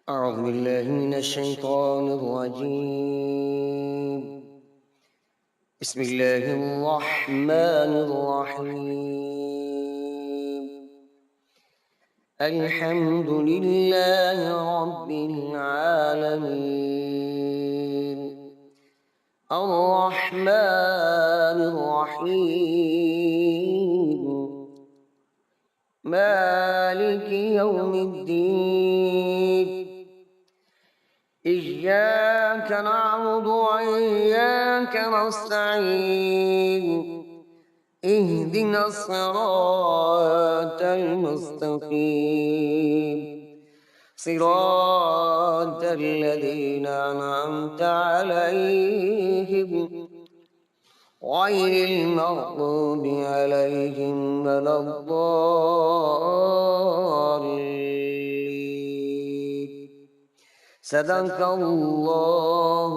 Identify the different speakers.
Speaker 1: أعوذ بالله من الشيطان الرجيم. بسم الله الرحمن الرحيم. الحمد لله رب العالمين، الرحمن الرحيم، مالك يوم الدين. إياك نعبد وإياك نستعين، اهدنا الصراط المستقيم، صراط الذين أنعمت عليهم غير المغضوب عليهم ولا الضالين. صدق الله